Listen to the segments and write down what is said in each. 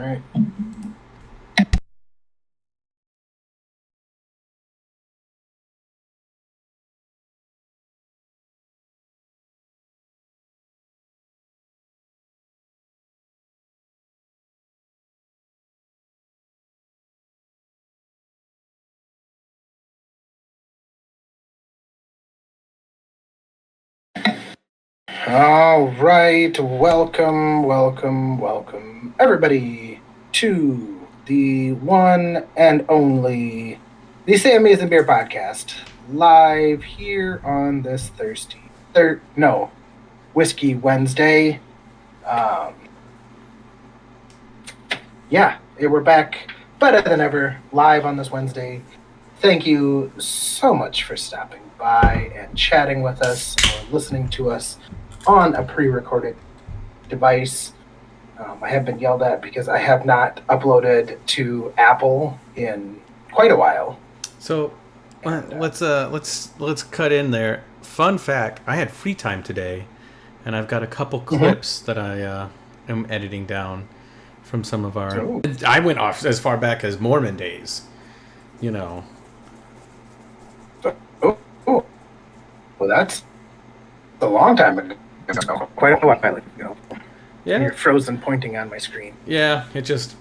right. All right. Welcome, everybody, to the one and only the Sammies and Beer podcast, live here on this Whiskey Wednesday. Um, we're back better than ever, live on this Wednesday. Thank you so much for stopping by and chatting with us or listening to us on a pre-recorded device. I have been yelled at because I have not uploaded to Apple in quite a while. So let's cut in there. Fun fact: I had free time today, and I've got a couple clips that I am editing down from some of our. Oh. I went off as far back as Mormon days, you know. Oh. Well, that's a long time ago. Quite a while ago. Yeah. And you're frozen pointing on my screen. Yeah, it just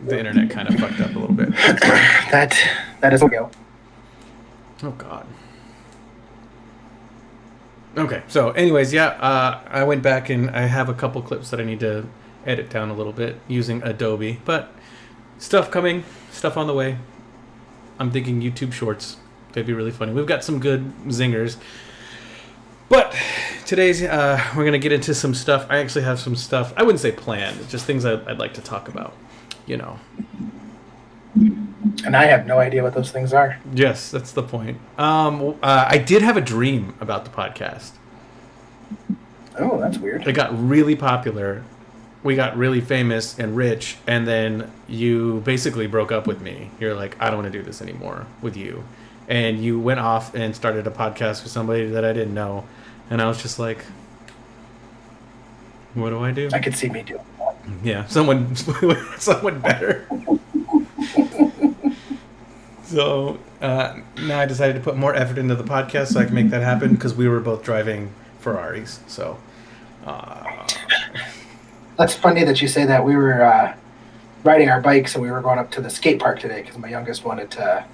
the internet kind of fucked up a little bit. that is go. Oh God. Okay, so anyways, I went back and I have a couple clips that I need to edit down a little bit using Adobe, but stuff on the way. I'm thinking YouTube Shorts. They'd be really funny. We've got some good zingers. But today's, we're going to get into some stuff. I actually have some stuff, I wouldn't say planned, it's just things I'd like to talk about, you know. And I have no idea what those things are. Yes, that's the point. I did have a dream about the podcast. Oh, that's weird. It got really popular. We got really famous and rich, and then you basically broke up with me. You're like, I don't want to do this anymore with you. And you went off and started a podcast with somebody that I didn't know. And I was just like, what do I do? I could see me doing that. Yeah, someone better. So now I decided to put more effort into the podcast so I can make that happen because we were both driving Ferraris. So that's funny that you say that. We were riding our bikes and we were going up to the skate park today because my youngest wanted to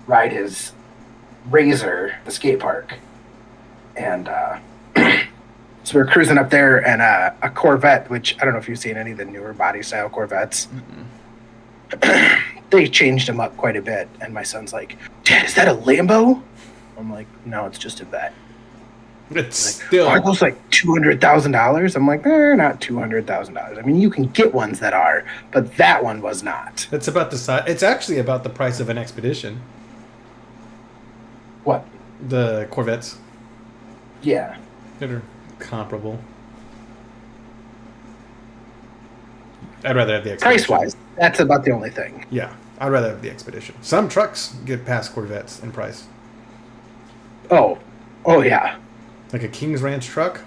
ride his Razor, the skate park. And so we're cruising up there, and a Corvette, which I don't know if you've seen any of the newer body style Corvettes. They changed them up quite a bit. And my son's like, Dad, is that a Lambo? I'm like, no, it's just a vet. It's like, still... Are those like $200,000? I'm like, they're not $200,000. I mean, you can get ones that are, but that one was not. It's about the size. It's actually about the price of an Expedition. What? The Corvettes. Yeah. They're comparable. I'd rather have the Expedition. Price-wise, that's about the only thing. Yeah, I'd rather have the Expedition. Some trucks get past Corvettes in price. Oh yeah. Like a King's Ranch truck?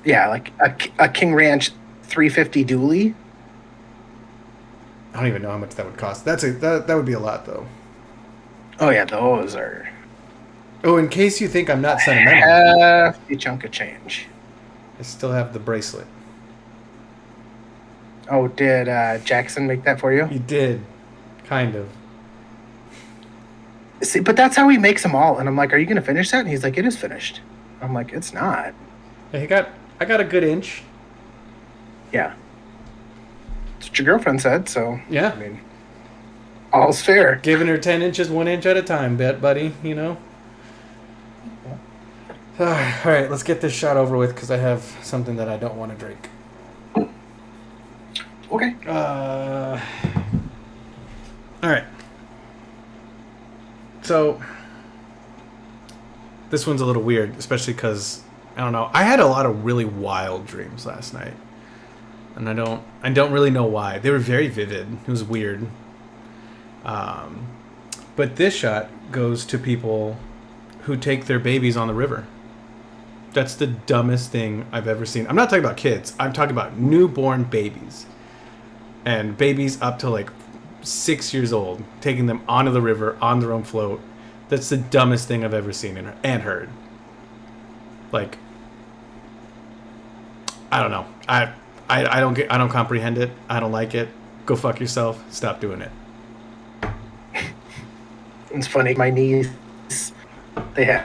Yeah, like a King Ranch 350 dually. I don't even know how much that would cost. That would be a lot, though. Oh, yeah, those are... Oh, in case you think I'm not sentimental. Hefty chunk of change. I still have the bracelet. Oh, did Jackson make that for you? He did. Kind of. See, but that's how he makes them all. And I'm like, are you going to finish that? And he's like, it is finished. I'm like, it's not. I got a good inch. Yeah. That's what your girlfriend said, so... Yeah. I mean... All's fair. Giving her 10 inches, 1 inch at a time, buddy, you know? All right, let's get this shot over with because I have something that I don't want to drink. Okay. All right. So, this one's a little weird, especially because, I don't know, I had a lot of really wild dreams last night. And I don't really know why. They were very vivid. It was weird. But this shot goes to people who take their babies on the river. That's the dumbest thing I've ever seen. I'm not talking about kids. I'm talking about newborn babies. And babies up to like 6 years old, taking them onto the river on their own float. That's the dumbest thing I've ever seen and heard. Like, I don't know. I don't comprehend it. I don't like it. Go fuck yourself. Stop doing it. It's funny. My niece, they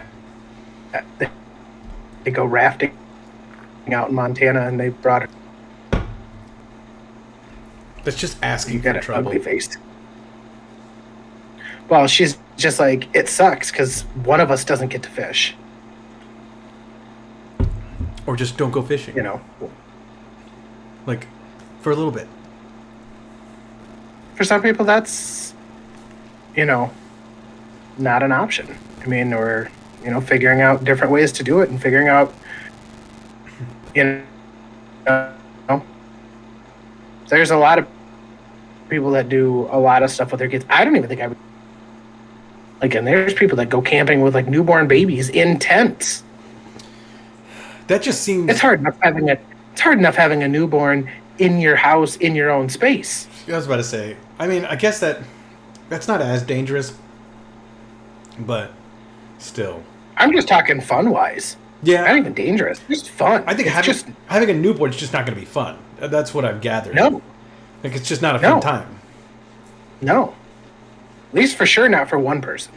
go rafting out in Montana, and they brought her. That's just asking You for got trouble. ugly faced. Well, she's just like, it sucks because one of us doesn't get to fish. Or just don't go fishing. You know, Like, for a little bit. for some people, that's, you know, not an option. I mean, or, you know, figuring out different ways to do it and figuring out, you know, there's a lot of people that do a lot of stuff with their kids. I don't even think I would. Like, and there's people that go camping with like newborn babies in tents. That just seems... It's hard enough having a newborn in your house in your own space. I was about to say, I mean, I guess that's not as dangerous, but still. I'm just talking fun wise. Yeah. Not even dangerous. Just fun. I think having a newborn is just not going to be fun. That's what I've gathered. No. Like, it's just not a fun No. time. No. At least for sure not for one person.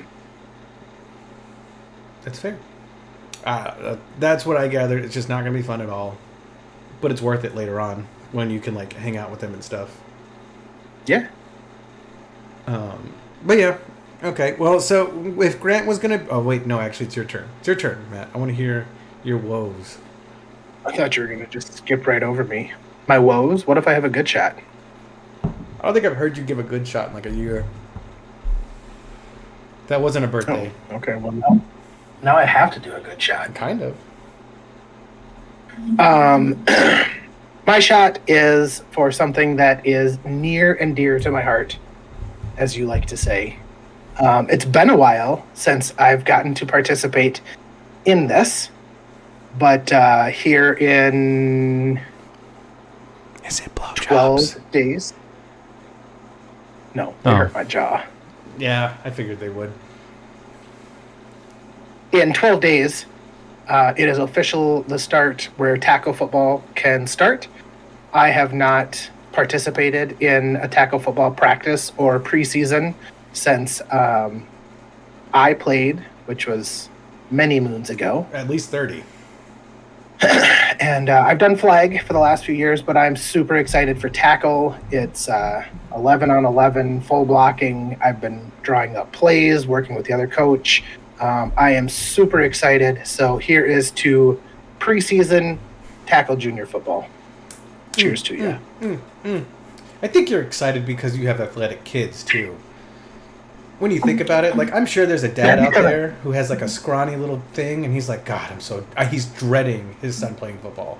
That's fair. That's what I gathered. It's just not going to be fun at all. But it's worth it later on when you can, like, hang out with them and stuff. Yeah. But yeah. Okay. Well, so if Grant was going to... Oh, wait. No, actually, it's your turn. It's your turn, Matt. I want to hear your woes. I thought you were going to just skip right over me. My woes? What if I have a good shot? I don't think I've heard you give a good shot in, like, a year. That wasn't a birthday. Oh, okay. Well, now I have to do a good shot. Kind of. My shot is for something that is near and dear to my heart, as you like to say. It's been a while since I've gotten to participate in this, but here in Is it blowjobs? 12 days. No, they hurt my jaw. Yeah, I figured they would. In 12 days, it is official, the start where tackle football can start. I have not participated in a tackle football practice or preseason since I played, which was many moons ago. At least 30. And I've done flag for the last few years, but I'm super excited for tackle. It's 11 on 11, full blocking. I've been drawing up plays, working with the other coach. I am super excited. So here is to preseason tackle junior football. Cheers to you. I think you're excited because you have athletic kids, too. When you think about it, like, I'm sure there's a dad out there who has, like, a scrawny little thing, and he's like, God, he's dreading his son playing football.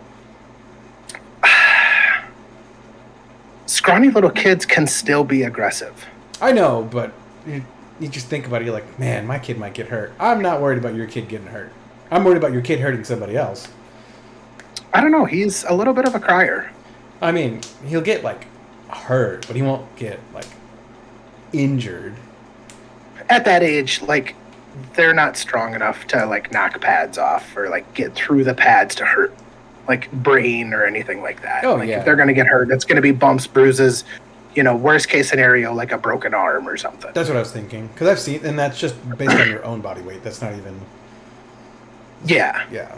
Scrawny little kids can still be aggressive. I know, but you just think about it, you're like, man, my kid might get hurt. I'm not worried about your kid getting hurt. I'm worried about your kid hurting somebody else. I don't know. He's a little bit of a crier. I mean, he'll get, like, hurt, but he won't get, like, injured. At that age, like, they're not strong enough to, like, knock pads off or, like, get through the pads to hurt, like, brain or anything like that. Oh, like, yeah. If they're going to get hurt, it's going to be bumps, bruises, worst case scenario, like a broken arm or something. That's what I was thinking. Because I've seen, and that's just based on your own body weight. That's not even... Yeah. Yeah.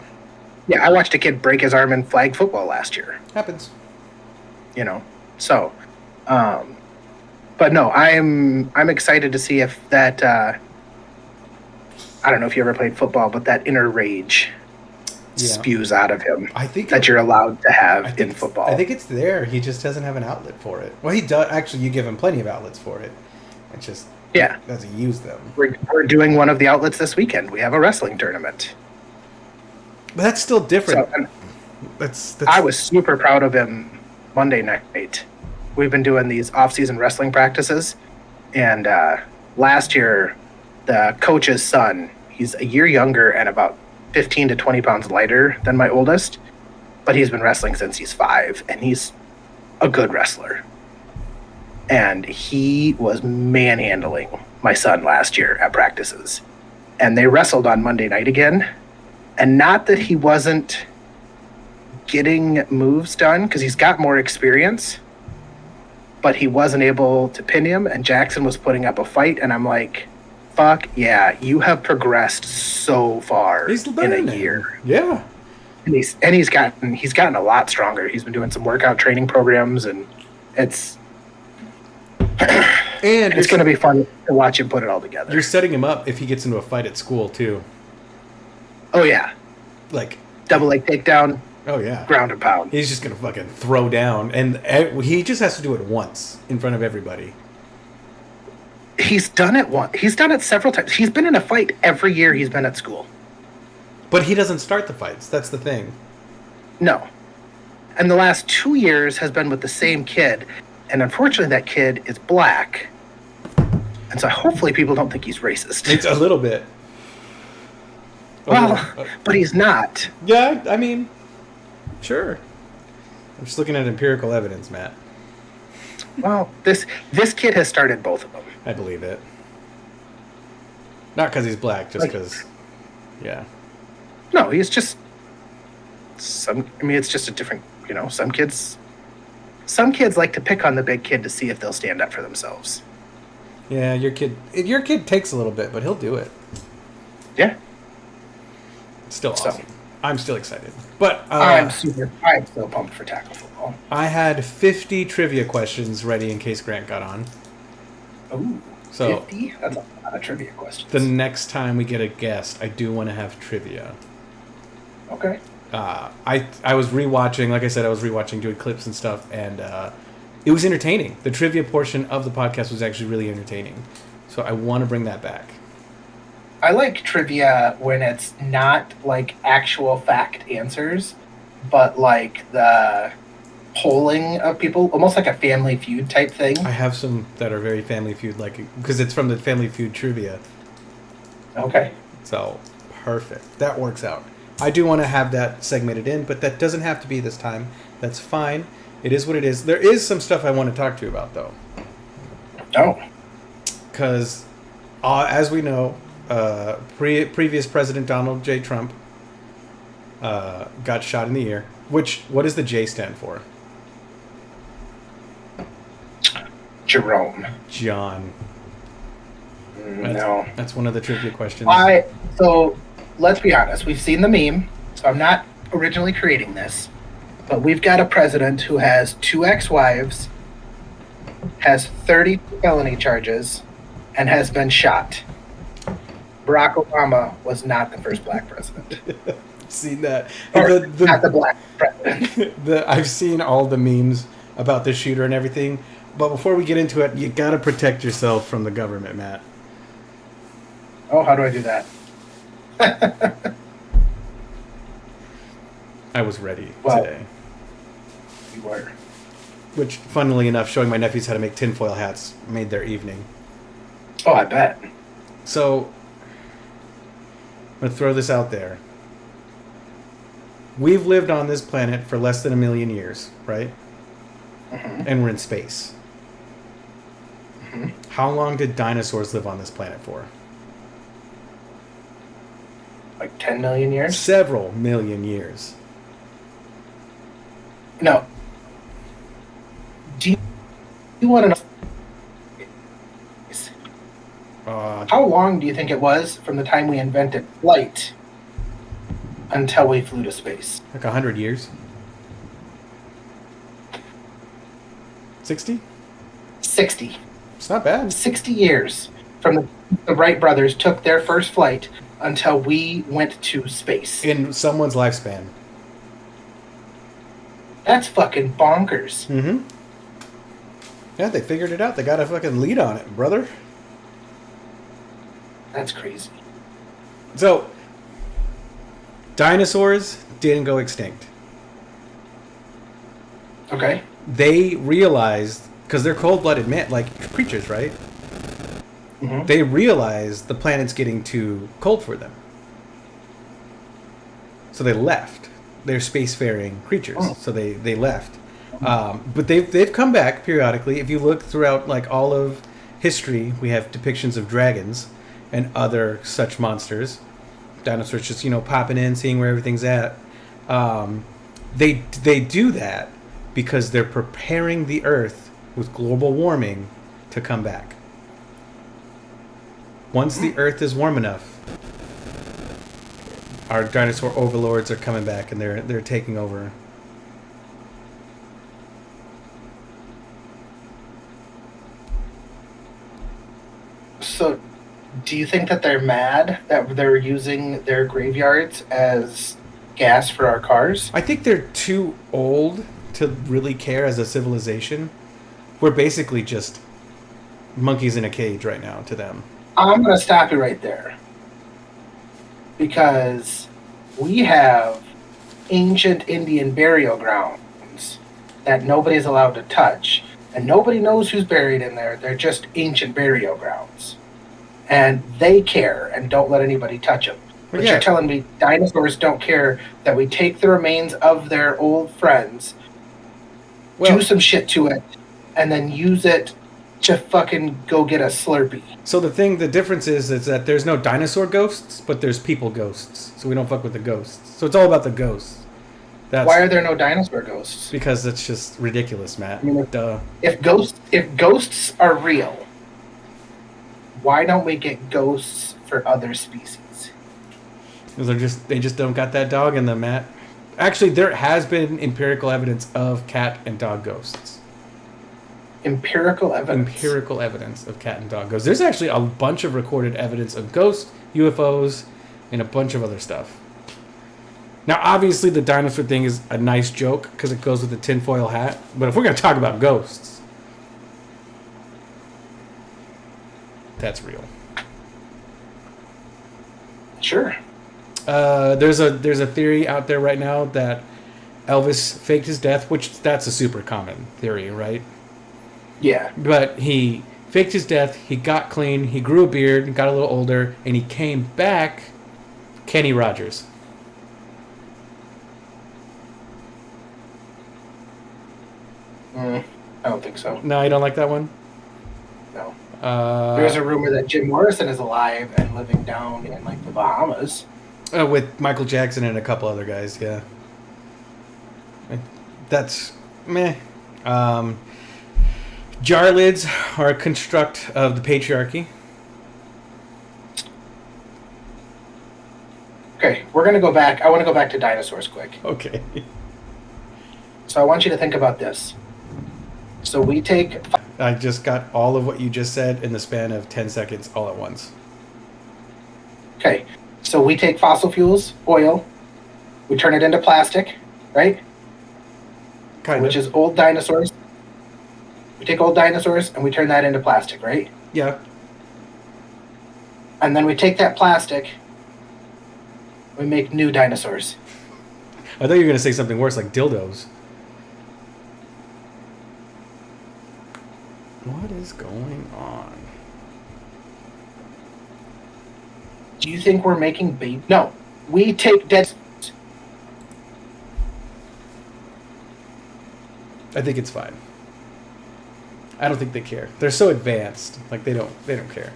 Yeah, I watched a kid break his arm in flag football last year. Happens. So, but no, I'm excited to see if that, I don't know if you ever played football, but that inner rage spews out of him. I think that you're allowed to have in football. I think it's there. He just doesn't have an outlet for it. Well, he does. Actually, you give him plenty of outlets for it. It just doesn't use them. We're doing one of the outlets this weekend. We have a wrestling tournament. But that's still different. So, that's I was super proud of him Monday night. We've been doing these off-season wrestling practices, and last year, the coach's son, he's a year younger and about 15 to 20 pounds lighter than my oldest, but he's been wrestling since he's 5, and he's a good wrestler. And he was manhandling my son last year at practices. And they wrestled on Monday night again. And not that he wasn't getting moves done, because he's got more experience, but he wasn't able to pin him, and Jackson was putting up a fight, and I'm like, fuck yeah, you have progressed so far in a year. Yeah. And he's gotten a lot stronger. He's been doing some workout training programs, and it's going to be fun to watch him put it all together. You're setting him up if he gets into a fight at school too. Oh yeah, like double leg takedown. Oh yeah, ground and pound. He's just gonna fucking throw down, and he just has to do it once in front of everybody. He's done it once. He's done it several times. He's been in a fight every year he's been at school. But he doesn't start the fights. That's the thing. No. And the last 2 years has been with the same kid. And unfortunately, that kid is black. And so hopefully people don't think he's racist. It's a little bit. But he's not. Yeah, I mean, sure. I'm just looking at empirical evidence, Matt. Well, this kid has started both of them. I believe it. Not because he's black, just because, yeah. No, he's just it's just a different, some kids like to pick on the big kid to see if they'll stand up for themselves. Yeah, your kid takes a little bit, but he'll do it. Yeah. It's still awesome. I'm still excited. But I'm so pumped for tackle football. I had 50 trivia questions ready in case Grant got on. Ooh, so 50? That's a lot of trivia questions. The next time we get a guest, I do want to have trivia. Okay. I was rewatching, like I said, doing clips and stuff, and it was entertaining. The trivia portion of the podcast was actually really entertaining. So I want to bring that back. I like trivia when it's not like actual fact answers, but like the polling of people, almost like a Family Feud type thing. I have some that are very Family Feud, like, because it's from the Family Feud trivia. Okay. So, perfect. That works out. I do want to have that segmented in, but that doesn't have to be this time. That's fine. It is what it is. There is some stuff I want to talk to you about, though. Oh. Because, as we know, previous President Donald J. Trump got shot in the ear. What does the J stand for? Jerome. John. No. That's one of the trivia questions. So, let's be honest. We've seen the meme, so I'm not originally creating this. But we've got a president who has 2 ex-wives, has 30 felony charges, and has been shot. Barack Obama was not the first black president. Seen that. Not the black president. I've seen all the memes about the shooter and everything. But before we get into it, you got to protect yourself from the government, Matt. Oh, how do I do that? I was ready today. You were. Which, funnily enough, showing my nephews how to make tinfoil hats made their evening. Oh, I bet. So, I'm going to throw this out there. We've lived on this planet for less than 1 million years, right? Mm-hmm. And we're in space. Mm-hmm. How long did dinosaurs live on this planet for? Like 10 million years? Several million years. No. Do you want to know? How long do you think it was from the time we invented flight until we flew to space? Like 100 years? 60? 60. It's not bad. 60 years from the Wright brothers took their first flight until we went to space. In someone's lifespan. That's fucking bonkers. Mm-hmm. Yeah, they figured it out. They got a fucking lead on it, brother. That's crazy. So, dinosaurs didn't go extinct. Okay. They realized, because they're cold-blooded creatures, right? Mm-hmm. They realized the planet's getting too cold for them. so they left. They're spacefaring creatures, Oh. so they left. But they've come back periodically. If you look throughout like all of history, we have depictions of dragons and other such monsters. Dinosaurs just popping in, seeing where everything's at. They do that because they're preparing the Earth with global warming to come back. Once the Earth is warm enough, our dinosaur overlords are coming back and they're taking over. So, do you think that they're mad that they're using their graveyards as gas for our cars? I think they're too old to really care as a civilization. We're basically just monkeys in a cage right now to them. I'm going to stop you right there. Because we have ancient Indian burial grounds that nobody's allowed to touch. And nobody knows who's buried in there. They're just ancient burial grounds. And they care and don't let anybody touch them. But Yeah. you're telling me dinosaurs don't care that we take the remains of their old friends, do some shit to it, and then use it to fucking go get a Slurpee. So the difference is that there's no dinosaur ghosts, but there's people ghosts. So we don't fuck with the ghosts. So it's all about the ghosts. Why are there no dinosaur ghosts? Because it's just ridiculous, Matt. I mean, Duh. If ghosts are real, why don't we get ghosts for other species? They just don't got that dog in them, Matt. Actually, there has been empirical evidence of cat and dog ghosts. Empirical evidence? Empirical evidence of cat and dog ghosts. There's actually a bunch of recorded evidence of ghosts, UFOs, and a bunch of other stuff. Now, obviously, the dinosaur thing is a nice joke because it goes with the tinfoil hat. But if we're going to talk about ghosts, that's real. Sure. There's a theory out there right now that Elvis faked his death, which that's a super common theory, right? Yeah. But he faked his death, he got clean, he grew a beard, got a little older, and he came back Kenny Rogers. I don't think so. No, you don't like that one? No. There's a rumor that Jim Morrison is alive and living down in like the Bahamas. With Michael Jackson and a couple other guys, yeah. That's meh. Jar lids are a construct of the patriarchy. Okay, we're gonna go back. I want to go back to dinosaurs quick. Okay. So I want you to think about this. So we take. I just got all of what you just said in the span of 10 seconds all at once. Okay, so we take fossil fuels, oil, we turn it into plastic, right? Which is old dinosaurs. We take old dinosaurs and we turn that into plastic, right? Yeah. And then we take that plastic, we make new dinosaurs. I thought you were going to say something worse, like dildos. What is going on? Do you think we're making baby? No, we take dead. I think it's fine. I don't think they care. They're so advanced. Like they don't care.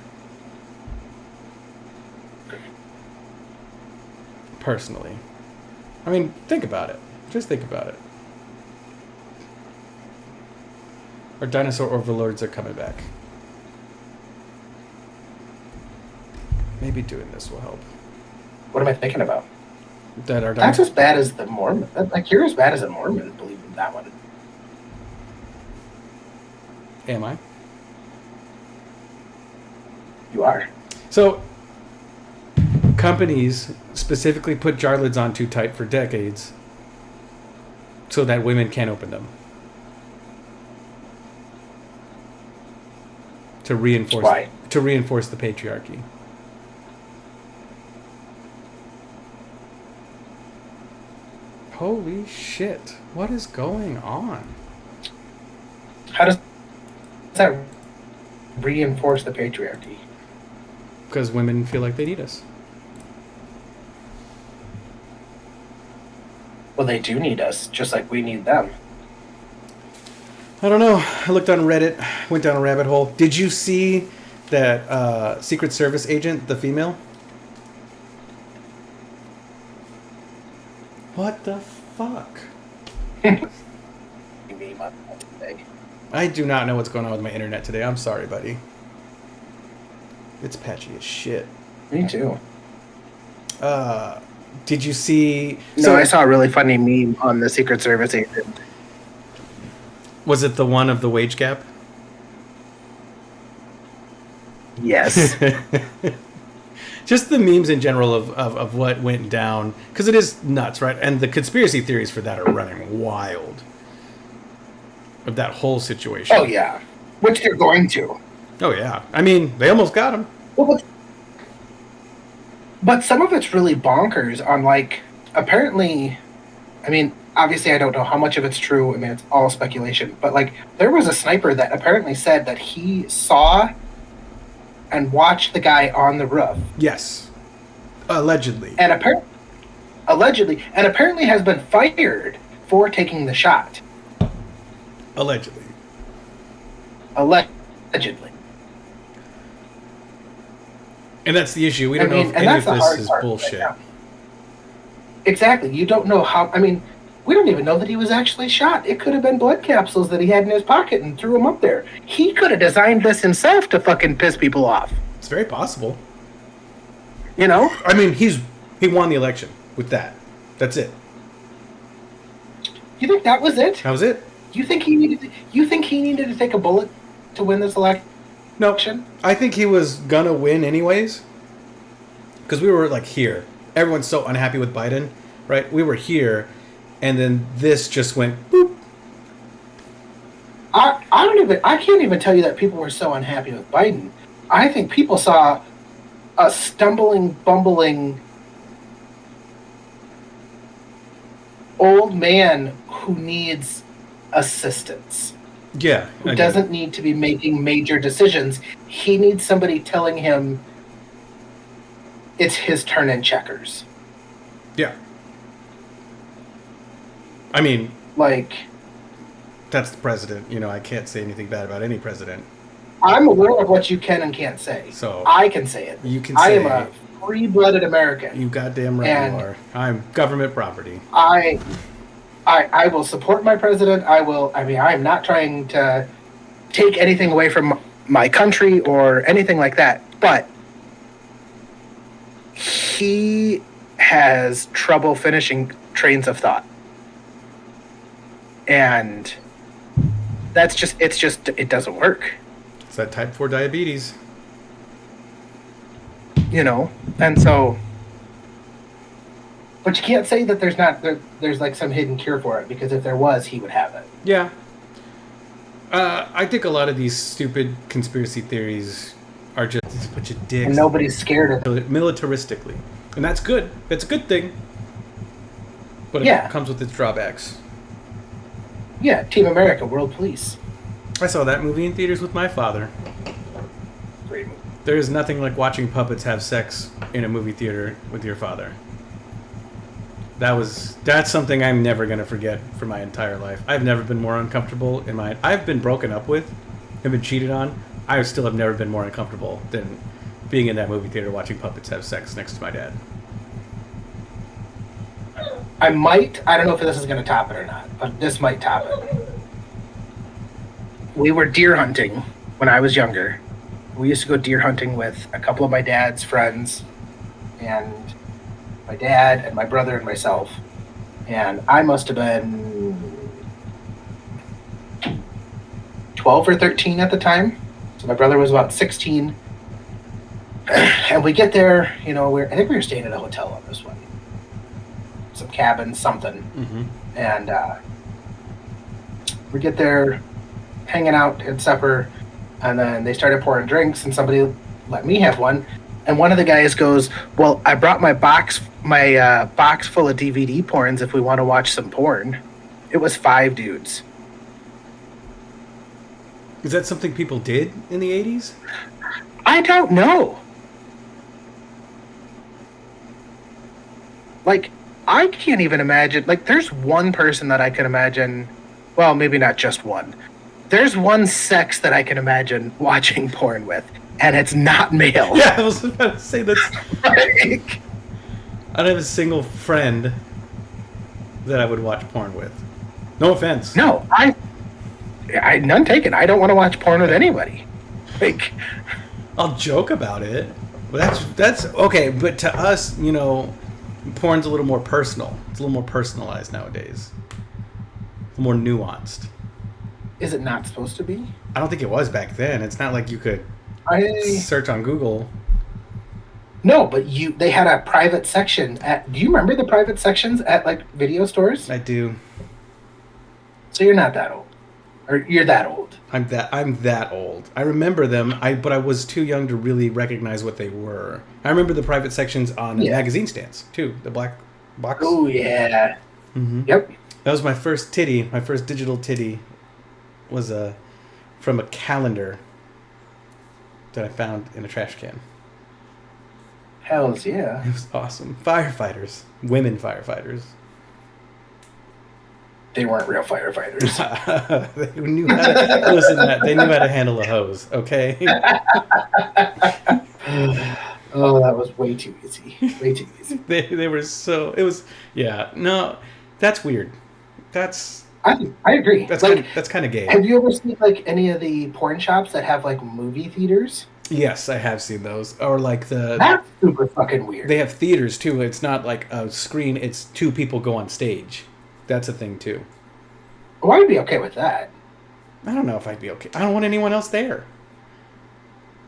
Personally. I mean, think about it. Just think about it. Our dinosaur overlords are coming back. Maybe doing this will help. What am I thinking about? That our That's as bad as the Mormon. Like you're as bad as a Mormon believing that one. Am I? You are. So, companies specifically put jar lids on too tight for decades so that women can't open them. To reinforce Why? To reinforce the patriarchy. Holy shit. What is going on? How does that reinforce the patriarchy? Because women feel like they need us. Well, they do need us, just like we need them. I don't know. I looked on Reddit, went down a rabbit hole. Did you see that Secret Service agent, the female? What the fuck? I do not know what's going on with my internet today. I'm sorry, buddy. It's patchy as shit. Me too. Did you see... No, I saw a really funny meme on the Secret Service agent. Was it the one of the wage gap? Yes. Just the memes in general of what went down. Because it is nuts, right? And the conspiracy theories for that are running wild. Of that whole situation. Oh, yeah. Which they're going to. Oh, yeah. I mean, they almost got him. Well, but some of it's really bonkers on, like, apparently, I mean, obviously I don't know how much of it's true. I mean, it's all speculation. But, like, there was a sniper that apparently said that he saw and watched the guy on the roof. Yes. Allegedly. And apparently has been fired for taking the shot. Allegedly. Allegedly. And that's the issue. We don't know if any of this is bullshit. Right. Exactly. You don't know how... I mean, we don't even know that he was actually shot. It could have been blood capsules that he had in his pocket and threw them up there. He could have designed this himself to fucking piss people off. It's very possible. You know? I mean, he won the election with that. That's it. You think that was it? That was it. You think he needed to take a bullet to win this election? No, I think he was gonna win anyways. Because we were like here. Everyone's so unhappy with Biden, right? We were here, and then this just went boop. I can't even tell you that people were so unhappy with Biden. I think people saw a stumbling, bumbling old man who needs assistance. Yeah. Who doesn't need to be making major decisions. He needs somebody telling him it's his turn in checkers. Yeah. I mean... Like... That's the president. You know, I can't say anything bad about any president. I'm aware of what you can and can't say. So I can say it. You can say... I am a free-blooded American. You goddamn right you are. I'm government property. I will support my president. I'm not trying to take anything away from my country or anything like that. But he has trouble finishing trains of thought. And it doesn't work. It's that type 4 diabetes. You know, and so... But you can't say that there's like some hidden cure for it, because if there was, he would have it. Yeah. I think a lot of these stupid conspiracy theories are just a bunch of dicks. And nobody's scared of it. Militaristically. And that's good. It's a good thing. But it comes with its drawbacks. Yeah, Team America, World Police. I saw that movie in theaters with my father. Great movie. There is nothing like watching puppets have sex in a movie theater with your father. That's something I'm never going to forget for my entire life. I've never been more uncomfortable I've been broken up with and been cheated on. I still have never been more uncomfortable than being in that movie theater watching puppets have sex next to my dad. I don't know if this is going to top it or not, but this might top it. We were deer hunting when I was younger. We used to go deer hunting with a couple of my dad's friends and my dad and my brother and myself. And I must have been 12 or 13 at the time. So my brother was about 16. And we get there, you know, I think we were staying at a hotel on this one. Some cabin, something. Mm-hmm. And we get there, hanging out at supper, and then they started pouring drinks, and somebody let me have one. And one of the guys goes, "Well, I brought my box full of DVD porns if we want to watch some porn." It was 5 dudes. Is that something people did in the 80s? I don't know. Like, I can't even imagine. Like, there's one person that I can imagine. Well, maybe not just one. There's one sex that I can imagine watching porn with, and it's not male. Yeah, I was about to say that's. Like, I don't have a single friend that I would watch porn with. No offense. no, I none taken. I don't want to watch porn with anybody. Like, I'll joke about it. But that's okay. But to us, you know, porn's a little more personal. It's a little more personalized nowadays. More nuanced. is it not supposed to be? I don't think it was back then. It's not like you could I search on Google. No, but they had a private section at. Do you remember the private sections at like video stores? I do. So you're not that old, or you're that old. I'm that old. I remember them. But I was too young to really recognize what they were. I remember the private sections on magazine stands too. The black box. Oh yeah. Mm-hmm. Yep. That was my first titty. My first digital titty was from a calendar that I found in a trash can. Hells yeah. It was awesome. Firefighters. Women firefighters. They weren't real firefighters. They knew how to listen to that. They knew how to handle a hose, okay? Oh, that was way too easy. Way too easy. They were so no, that's weird. I agree. That's like that's kind of gay. Have you ever seen like any of the porn shops that have like movie theaters? Yes, I have seen those. Or like That's super fucking weird. They have theaters too. It's not like a screen, it's two people go on stage. That's a thing too. Well, I'd be okay with that. I don't know if I'd be okay. I don't want anyone else there.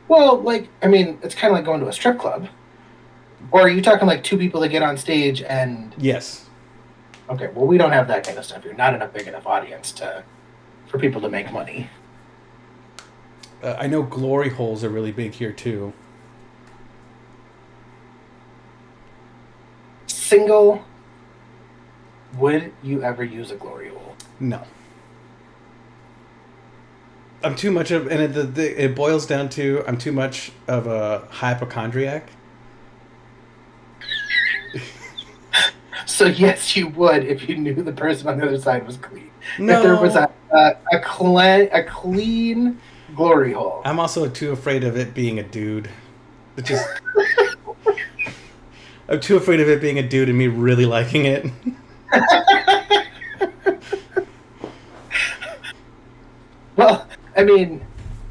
Well, like, I mean, it's kind of like going to a strip club. Or are you talking like two people that get on stage and... Yes. Okay, well, we don't have that kind of stuff here. Not in a big enough audience for people to make money. I know glory holes are really big here too. Single... Would you ever use a glory hole? No. I'm too much of, and it boils down to I'm too much of a hypochondriac. So yes, you would if you knew the person on the other side was clean. No. If there was a clean glory hole. I'm also too afraid of it being a dude. It just, I'm too afraid of it being a dude and me really liking it. Well, I mean,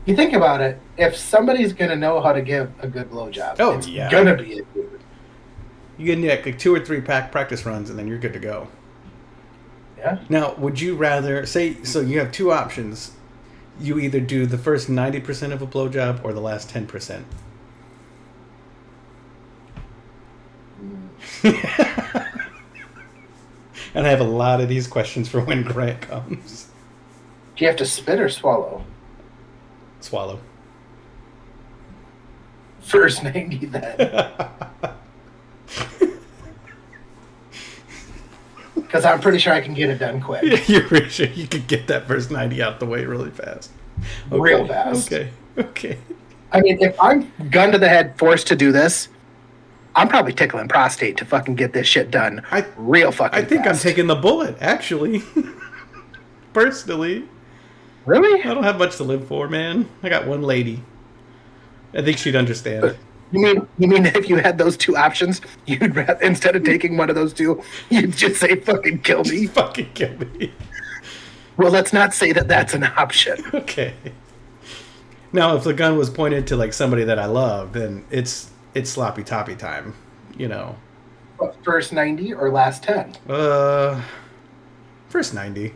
you think about it. If somebody's gonna know how to give a good blowjob, it's gonna be a dude. You get like 2 or 3 practice runs, and then you're good to go. Yeah. Now, would you rather say? So you have 2 options. You either do the first 90% of a blowjob or the last 10%. And I have a lot of these questions for when Grant comes. Do you have to spit or swallow? Swallow. First 90 then. Because I'm pretty sure I can get it done quick. Yeah, you're pretty sure you could get that first 90 out the way really fast. Okay. Real fast. Okay. I mean, if I'm gun to the head forced to do this, I'm probably tickling prostate to fucking get this shit done real fucking I think fast. I'm taking the bullet, actually. Personally. Really? I don't have much to live for, man. I got one lady. I think she'd understand. You mean if you had those 2 options, you'd rather, instead of taking one of those 2, you'd just say fucking kill me? Just fucking kill me. Well, let's not say that that's an option. Okay. Now, if the gun was pointed to like somebody that I love, then it's sloppy toppy time, you know. What, first 90 or last 10? First 90.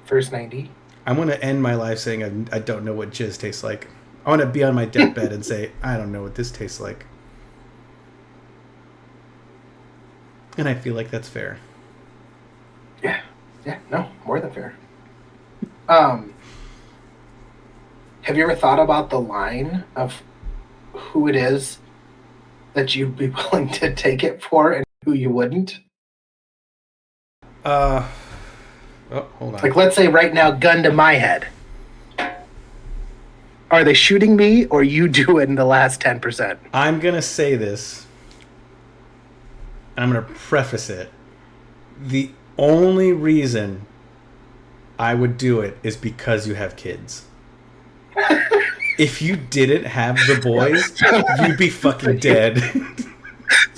First 90. I want to end my life saying I don't know what jizz tastes like. I want to be on my deathbed and say, I don't know what this tastes like. And I feel like that's fair. Yeah. Yeah, no, more than fair. Have you ever thought about the line of who it is that you'd be willing to take it for and who you wouldn't? Oh, hold on. Like, let's say right now, gun to my head. Are they shooting me or you doing the last 10%? I'm going to say this. I'm going to preface it. The only reason I would do it is because you have kids. If you didn't have the boys, you'd be fucking dead.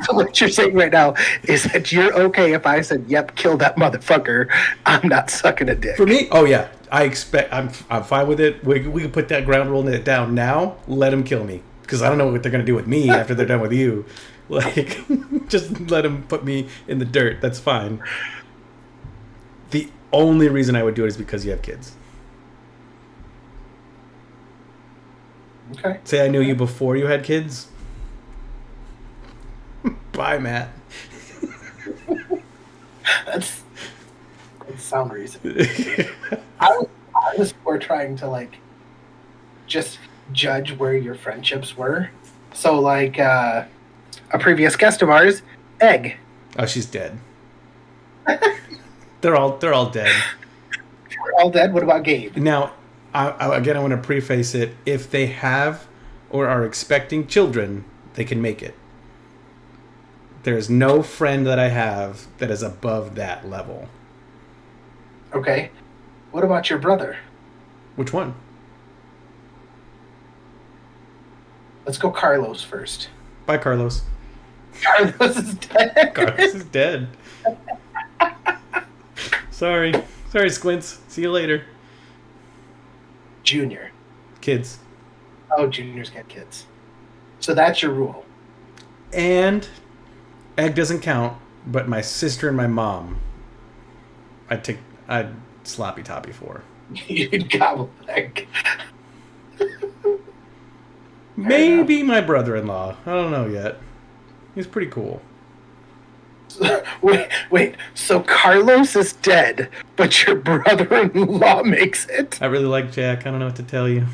So what you're saying right now is that you're okay if I said, "Yep, kill that motherfucker." I'm not sucking a dick. For me, oh yeah, I'm fine with it. We can put that ground rule down now. Let them kill me because I don't know what they're gonna do with me after they're done with you. Like, just let them put me in the dirt. That's fine. The only reason I would do it is because you have kids. Okay. Say I knew you before you had kids. Bye, Matt. That's sound reason. I was more trying to like just judge where your friendships were. So like a previous guest of ours, Egg. Oh, she's dead. They're all dead. We're all dead. What about Gabe? Now, again, I want to preface it. If they have or are expecting children, they can make it. There's no friend that I have that is above that level. Okay. What about your brother? Which one? Let's go Carlos first. Bye, Carlos. Carlos is dead. Carlos is dead. Sorry, Squints. See you later. Junior. Kids. Oh, Junior's got kids. So that's your rule. And Egg doesn't count, but my sister and my mom, I'd sloppy toppy for. You'd gobble Egg. Maybe my brother-in-law. I don't know yet. He's pretty cool. Wait. So Carlos is dead, but your brother-in-law makes it? I really like Jack. I don't know what to tell you.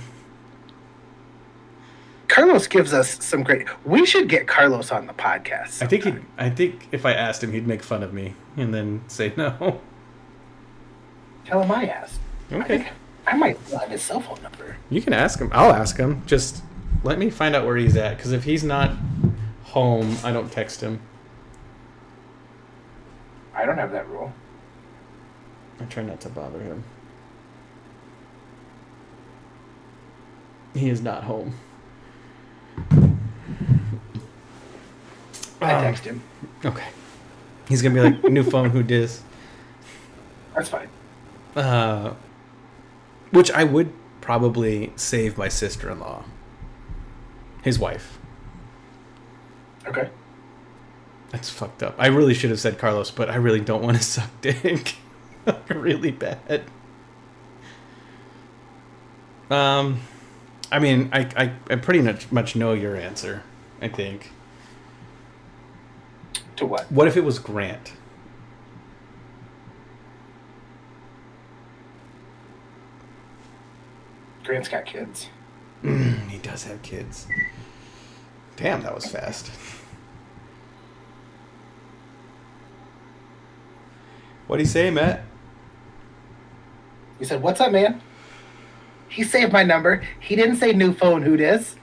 Carlos gives us some great... We should get Carlos on the podcast sometime. I think if I asked him, he'd make fun of me and then say no. Tell him I asked. Okay. I might have his cell phone number. You can ask him. I'll ask him. Just let me find out where he's at, because if he's not home, I don't text him. I don't have that rule. I try not to bother him. He is not home. I text him. Okay. He's going to be like, new phone, who dis? That's fine. Which I would probably save my sister-in-law. His wife. Okay. That's fucked up. I really should have said Carlos, but I really don't want to suck dick. Really bad. I mean, I pretty much know your answer, I think. To what? What if it was Grant? Grant's got kids. He does have kids. Damn, that was fast. What'd he say, Matt? He said, "What's up, man?" He saved my number. He didn't say new phone, who dis?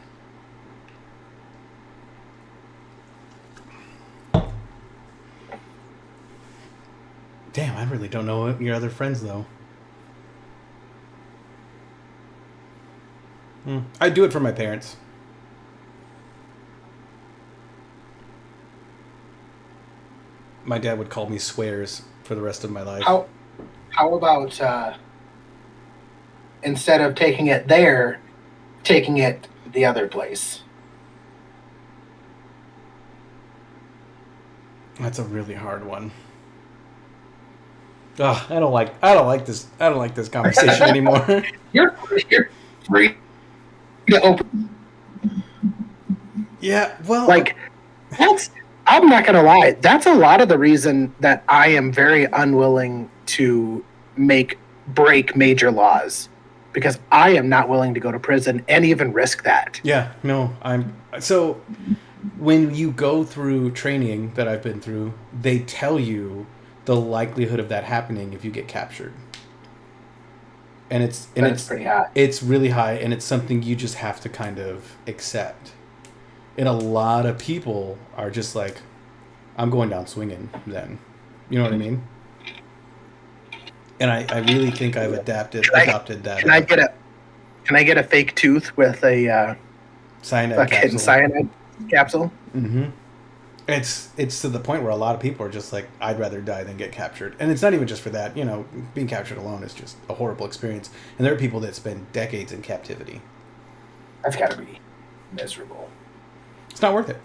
Damn, I really don't know your other friends, though. I do it for my parents. My dad would call me swears for the rest of my life. How about instead of taking it there, taking it the other place? That's a really hard one. Ugh, I don't like this conversation anymore. You're free to open. Yeah, well, Like, I'm not going to lie. That's a lot of the reason that I am very unwilling to break major laws, because I am not willing to go to prison and even risk that. yeah, no, so when you go through training that I've been through, they tell you the likelihood of that happening if you get captured. And it's pretty high. It's really high, and it's something you just have to kind of accept. And a lot of people are just like, I'm going down swinging then. You know what I mean? And I really think I've adopted that. Can I get a fake tooth with a Cyanide fucking capsule. cyanide capsule? Mm-hmm. It's to the point where a lot of people are just like, I'd rather die than get captured. And it's not even just for that. You know, being captured alone is just a horrible experience. And there are people that spend decades in captivity. That's got to be miserable. It's not worth it.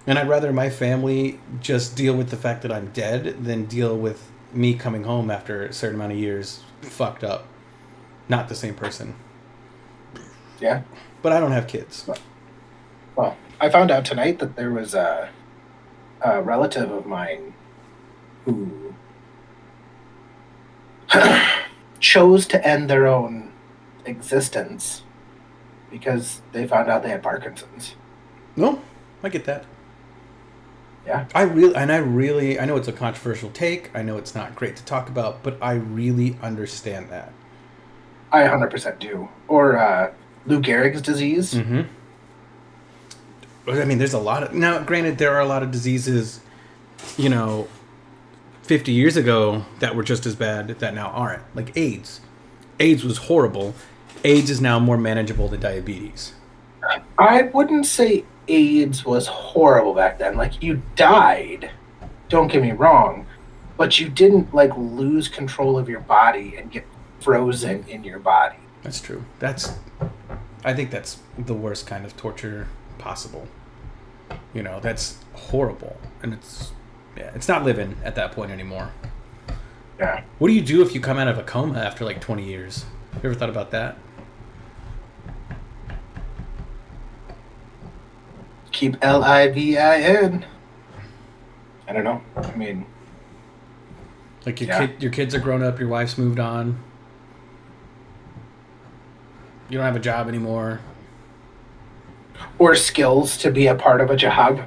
And I'd rather my family just deal with the fact that I'm dead than deal with me coming home after a certain amount of years fucked up. Not the same person. Yeah. But I don't have kids. Well, I found out tonight that there was a relative of mine who chose to end their own existence because they found out they had Parkinson's. No, I get that. Yeah. I know it's a controversial take. I know it's not great to talk about, but I really understand that. I 100% do. Or Lou Gehrig's disease. Mm-hmm. I mean, there's a lot of... Now, granted, there are a lot of diseases, 50 years ago that were just as bad that now aren't. Like AIDS. AIDS was horrible. AIDS is now more manageable than diabetes. I wouldn't say AIDS was horrible back then. Like, you died, don't get me wrong, but you didn't, lose control of your body and get frozen in your body. That's true. I think that's the worst kind of torture possible. That's horrible. And it's not living at that point anymore. Yeah. What do you do if you come out of a coma after 20 years? You ever thought about that? Keep LIVIN. I don't know. I mean, your kids are grown up, your wife's moved on. You don't have a job anymore. Or skills to be a part of a job.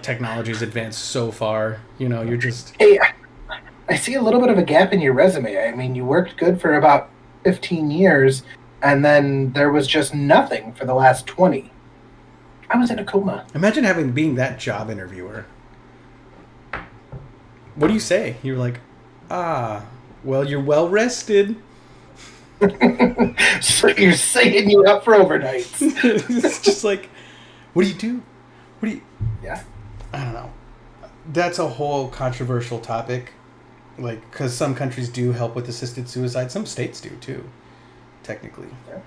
Technology's advanced so far, you're just... Hey, I see a little bit of a gap in your resume. I mean, you worked good for about 15 years, and then there was just nothing for the last 20. I was in a coma. Imagine being that job interviewer. What do you say? You're like, well, you're well rested. So you're saying you're up for overnights. It's just like, what do you do? Yeah. I don't know. That's a whole controversial topic. Because some countries do help with assisted suicide. Some states do, too, technically. Yeah.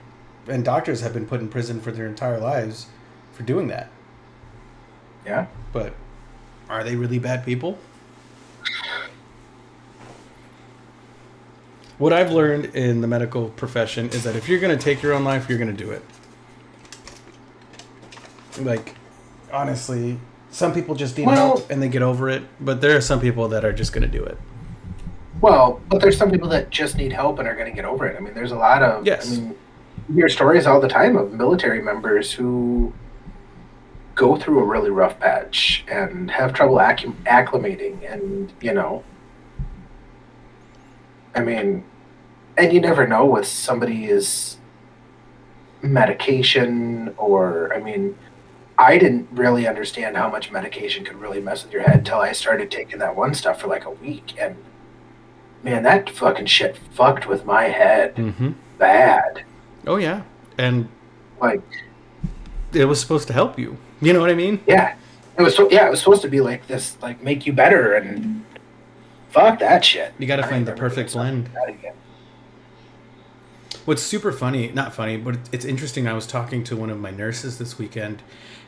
And doctors have been put in prison for their entire lives for doing that. Yeah. But are they really bad people? What I've learned in the medical profession is that if you're going to take your own life, you're going to do it. Honestly, some people just need help and they get over it, but there are some people that are just going to do it. Well, but there's some people that just need help and are going to get over it. I mean, there's a lot of... Yes. I mean, you hear stories all the time of military members who go through a really rough patch and have trouble acclimating and, I mean, and you never know with somebody's medication or, I mean, I didn't really understand how much medication could really mess with your head until I started taking that one stuff for a week. And, man, that fucking shit fucked with my head bad. Oh, yeah. And, it was supposed to help you. You know what I mean? Yeah. It was supposed to be this, make you better, and fuck that shit. You gotta find the perfect blend. What's super funny, not funny, but it's interesting, I was talking to one of my nurses this weekend,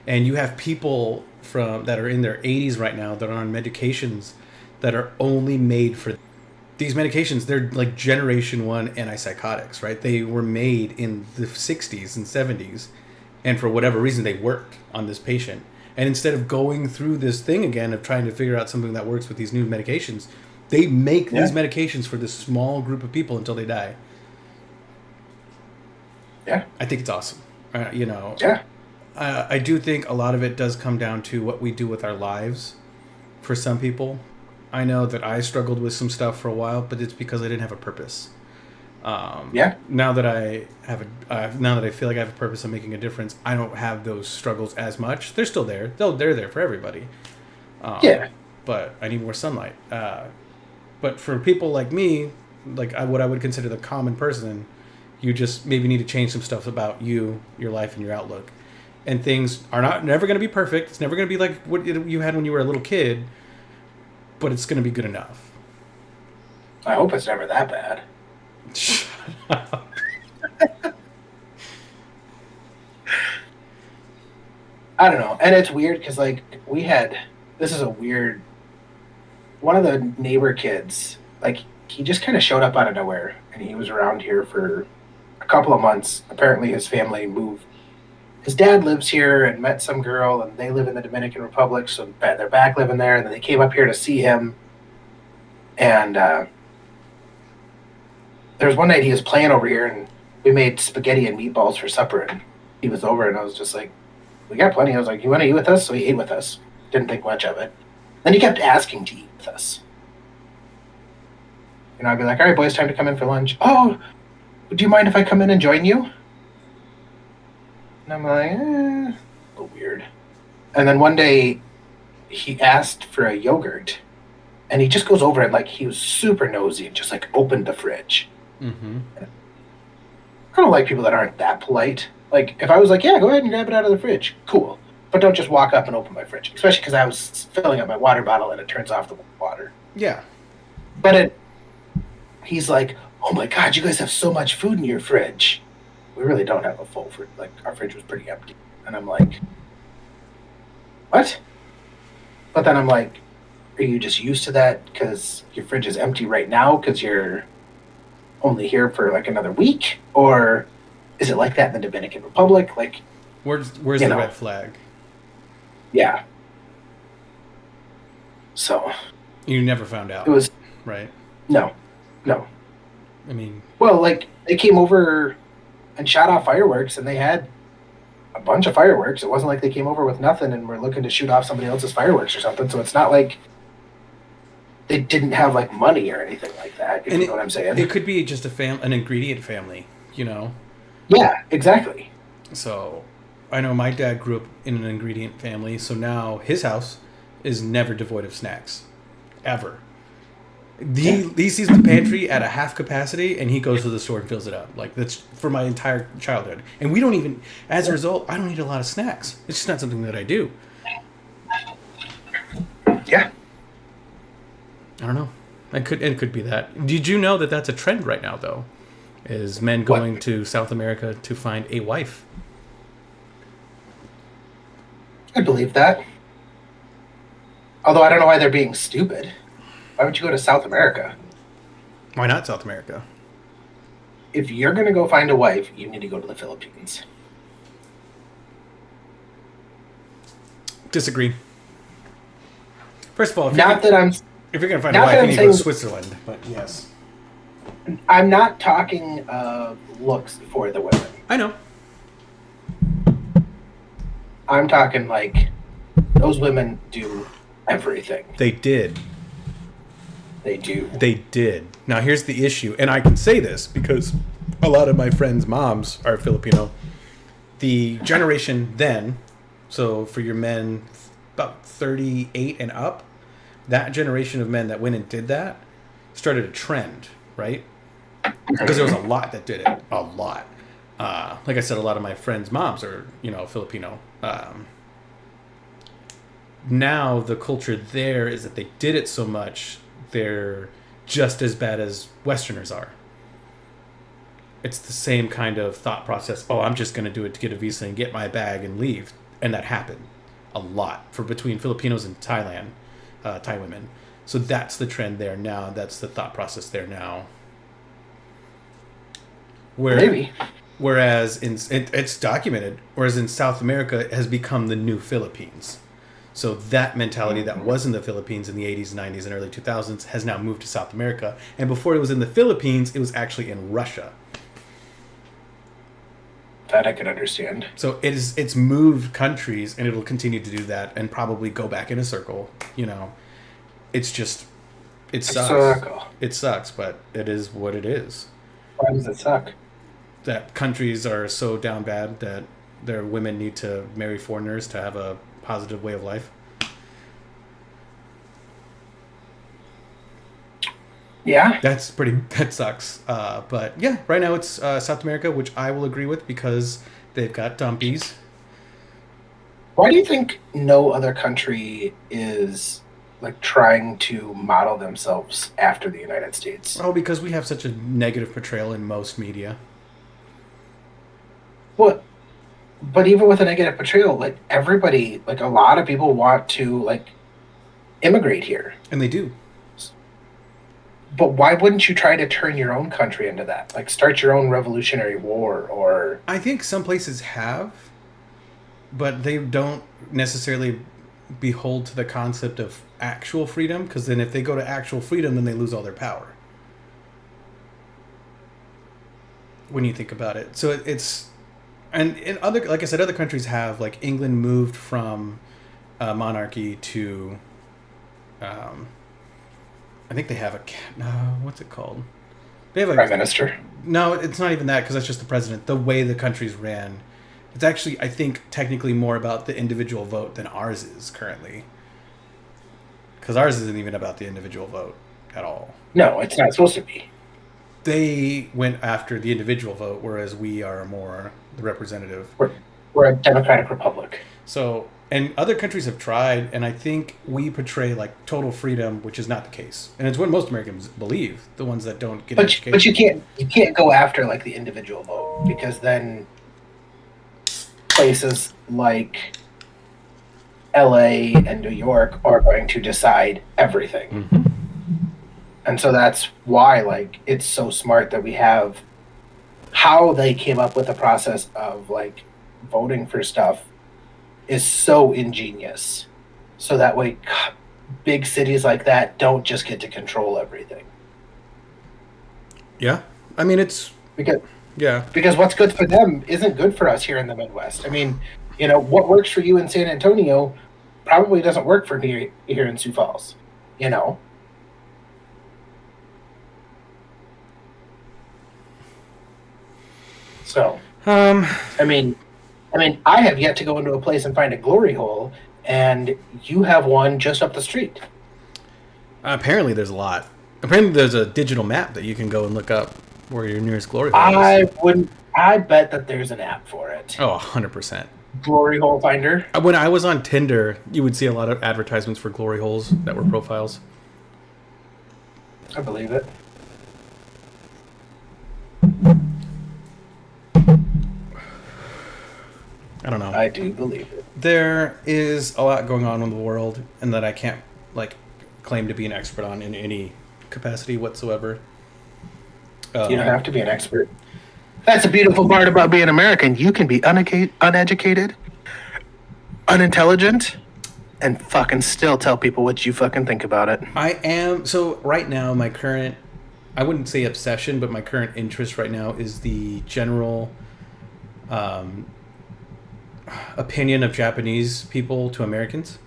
and you have people that are in their 80s right now that are on medications that are only made for these medications. They're generation 1 antipsychotics, right? They were made in the 60s and 70s, and for whatever reason they worked on this patient. And instead of going through this thing again of trying to figure out something that works with these new medications, they make these medications for this small group of people until they die. Yeah. I think it's awesome. Yeah. I do think a lot of it does come down to what we do with our lives for some people. I know that I struggled with some stuff for a while, but it's because I didn't have a purpose. Now that I have now that I feel like I have a purpose of making a difference, I don't have those struggles as much. They're still there. They're there for everybody. Yeah. But I need more sunlight. But for people like me, like what I would consider the common person, you just maybe need to change some stuff about you, your life, and your outlook. And things are never going to be perfect. It's never going to be like what you had when you were a little kid, but it's going to be good enough. I hope it's never that bad. Shut up. I don't know. And it's weird because, like, this is a weird, one of the neighbor kids, like, he just kind of showed up out of nowhere, and he was around here for a couple of months. Apparently his family moved. His dad lives here and met some girl, and they live in the Dominican Republic, so they're back living there, and then they came up here to see him. And there was one night he was playing over here, and we made spaghetti and meatballs for supper, and he was over, and I was just like, we got plenty. I was like, you want to eat with us? So he ate with us. Didn't think much of it. Then he kept asking to eat with us. You know, I'd be like, all right, boys, time to come in for lunch. Oh, do you mind if I come in and join you? And I'm like, a little weird. And then one day he asked for a yogurt, and he just goes over and, like, he was super nosy and just, like, opened the fridge. Mm-hmm. I don't like people that aren't that polite. Like, if I was like, yeah, go ahead and grab it out of the fridge, cool. But don't just walk up and open my fridge, especially because I was filling up my water bottle and it turns off the water. Yeah. But he's like, oh my God, you guys have so much food in your fridge. We really don't have a full fridge. Like, our fridge was pretty empty. And I'm like, what? But then I'm like, are you just used to that because your fridge is empty right now because you're only here for like another week? Or is it like that in the Dominican Republic? Like, where's the red flag? Yeah. So you never found out. It was right. No. I mean, well, like, they came over and shot off fireworks, and they had a bunch of fireworks. It wasn't like they came over with nothing and were looking to shoot off somebody else's fireworks or something. So it's not like they didn't have like money or anything like that. If you know what I'm saying? It could be just an ingredient family, you know. Yeah, exactly. So, I know my dad grew up in an ingredient family, so now his house is never devoid of snacks, ever. He sees the pantry at a half capacity, and he goes to the store and fills it up. Like, that's for my entire childhood. And we don't even, as a result, I don't eat a lot of snacks. It's just not something that I do. Yeah. I don't know. It could be that. Did you know that that's a trend right now, though? Is men going to South America to find a wife? I believe that. Although I don't know why they're being stupid. Why would you go to South America? Why not South America? If you're going to go find a wife, you need to go to the Philippines. Disagree. First of all, if you're going to find a wife, you need to go to Switzerland. But yes. I'm not talking looks for the women. I know. I'm talking like those women do everything. They did. They do. They did. Now here's the issue, and I can say this because a lot of my friends' moms are Filipino. The generation then, so for your men about 38 and up, that generation of men that went and did that started a trend, right? Because there was a lot that did it. A lot. Like I said, a lot of my friends' moms are, Filipino. Now the culture there is that they did it so much, they're just as bad as Westerners are. It's the same kind of thought process. Oh, I'm just going to do it to get a visa and get my bag and leave. And that happened a lot for between Filipinos and Thai women. So that's the trend there now. That's the thought process there now. Maybe. Whereas it's documented. Whereas in South America, it has become the new Philippines. So that mentality that was in the Philippines in the 80s, 90s, and early 2000s has now moved to South America. And before it was in the Philippines, it was actually in Russia. That I could understand. So it's moved countries, and it'll continue to do that and probably go back in a circle. It's just, it sucks. It sucks, but it is what it is. Why does it suck? That countries are so down bad that their women need to marry foreigners to have a positive way of life. Yeah. That sucks. But yeah, right now it's South America, which I will agree with because they've got dumpies. Why do you think no other country is like trying to model themselves after the United States? Oh, because we have such a negative portrayal in most media. What? But even with a negative portrayal, like everybody, like a lot of people want to like immigrate here. And they do. But why wouldn't you try to turn your own country into that? Like start your own revolutionary war or I think some places have, but they don't necessarily behold to the concept of actual freedom, because then if they go to actual freedom, then they lose all their power. When you think about it. So it's and in other, like I said, other countries have, like England moved from monarchy to I think they have a what's it called? They have a prime minister. No, it's not even that, because that's just the president. The way the country's ran, it's actually, I think, technically more about the individual vote than ours is currently. Because ours isn't even about the individual vote at all. No, it's not supposed to be. They went after the individual vote, whereas we are more the representative. We're a democratic republic. So, and other countries have tried, and I think we portray like total freedom, which is not the case, and it's what most Americans believe. The ones that don't get education. But you can't go after like the individual vote, because then places like LA and New York are going to decide everything. Mm-hmm. And so that's why like it's so smart that we have how they came up with the process of like voting for stuff is so ingenious. So that way big cities like that don't just get to control everything. Yeah. I mean, it's because what's good for them isn't good for us here in the Midwest. I mean, you know, what works for you in San Antonio probably doesn't work for me here in Sioux Falls, you know? So, I mean, I have yet to go into a place and find a glory hole, and you have one just up the street. Apparently there's a lot. Apparently there's a digital map that you can go and look up where your nearest glory hole is. I bet that there's an app for it. Oh, 100%. Glory hole finder. When I was on Tinder, you would see a lot of advertisements for glory holes that were profiles. I believe it. I don't know. I do believe it. There is a lot going on in the world, and that I can't like claim to be an expert on in any capacity whatsoever. You don't have to be an expert. That's a beautiful part about being American. You can be uneducated, unintelligent, and fucking still tell people what you fucking think about it. I am. So right now, my current, I wouldn't say obsession, but my current interest right now is the general opinion of Japanese people to Americans.